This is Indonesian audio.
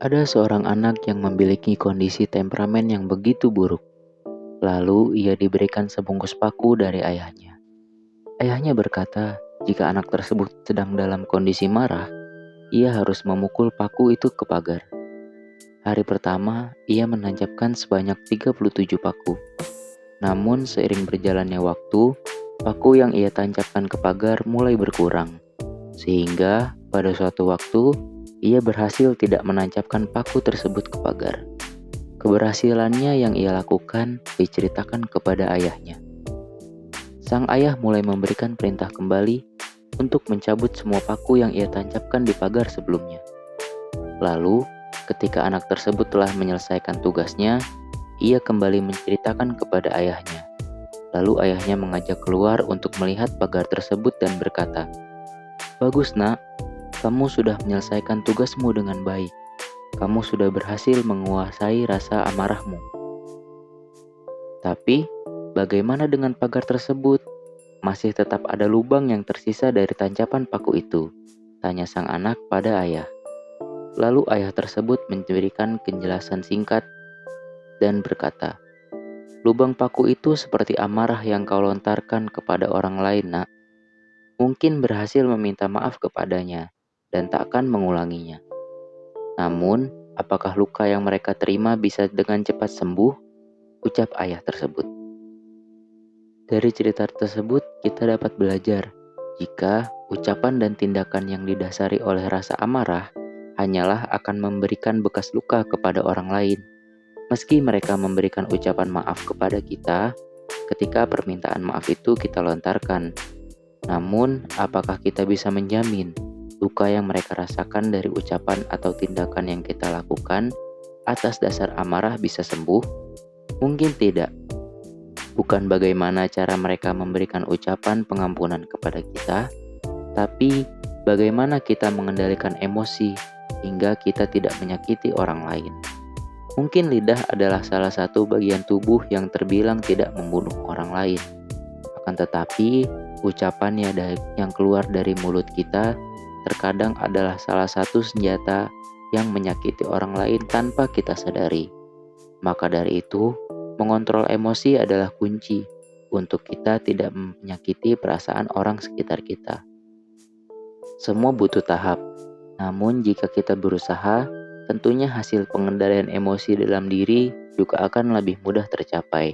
Ada seorang anak yang memiliki kondisi temperamen yang begitu buruk. Lalu ia diberikan sebungkus paku dari ayahnya. Ayahnya berkata, jika anak tersebut sedang dalam kondisi marah, ia harus memukul paku itu ke pagar. Hari pertama, ia menancapkan sebanyak 37 paku. Namun seiring berjalannya waktu, paku yang ia tancapkan ke pagar mulai berkurang. Sehingga pada suatu waktu, ia berhasil tidak menancapkan paku tersebut ke pagar. Keberhasilannya yang ia lakukan diceritakan kepada ayahnya. Sang ayah mulai memberikan perintah kembali untuk mencabut semua paku yang ia tancapkan di pagar sebelumnya. Lalu, ketika anak tersebut telah menyelesaikan tugasnya, ia kembali menceritakan kepada ayahnya. Lalu ayahnya mengajak keluar untuk melihat pagar tersebut dan berkata, "Bagus nak, kamu sudah menyelesaikan tugasmu dengan baik. Kamu sudah berhasil menguasai rasa amarahmu. Tapi, bagaimana dengan pagar tersebut? Masih tetap ada lubang yang tersisa dari tancapan paku itu," tanya sang anak pada ayah. Lalu ayah tersebut memberikan penjelasan singkat dan berkata, "Lubang paku itu seperti amarah yang kau lontarkan kepada orang lain, nak. Mungkin berhasil meminta maaf kepadanya dan tak akan mengulanginya. Namun, apakah luka yang mereka terima bisa dengan cepat sembuh?" ucap ayah tersebut. Dari cerita tersebut, kita dapat belajar jika ucapan dan tindakan yang didasari oleh rasa amarah hanyalah akan memberikan bekas luka kepada orang lain. Meski mereka memberikan ucapan maaf kepada kita, ketika permintaan maaf itu kita lontarkan. Namun, apakah kita bisa menjamin luka yang mereka rasakan dari ucapan atau tindakan yang kita lakukan atas dasar amarah bisa sembuh? Mungkin tidak. Bukan bagaimana cara mereka memberikan ucapan pengampunan kepada kita, tapi bagaimana kita mengendalikan emosi hingga kita tidak menyakiti orang lain. Mungkin lidah adalah salah satu bagian tubuh yang terbilang tidak membunuh orang lain. Akan tetapi, ucapan yang keluar dari mulut kita terkadang adalah salah satu senjata yang menyakiti orang lain tanpa kita sadari. Maka dari itu, mengontrol emosi adalah kunci untuk kita tidak menyakiti perasaan orang sekitar kita. Semua butuh tahap, namun jika kita berusaha, tentunya hasil pengendalian emosi dalam diri juga akan lebih mudah tercapai.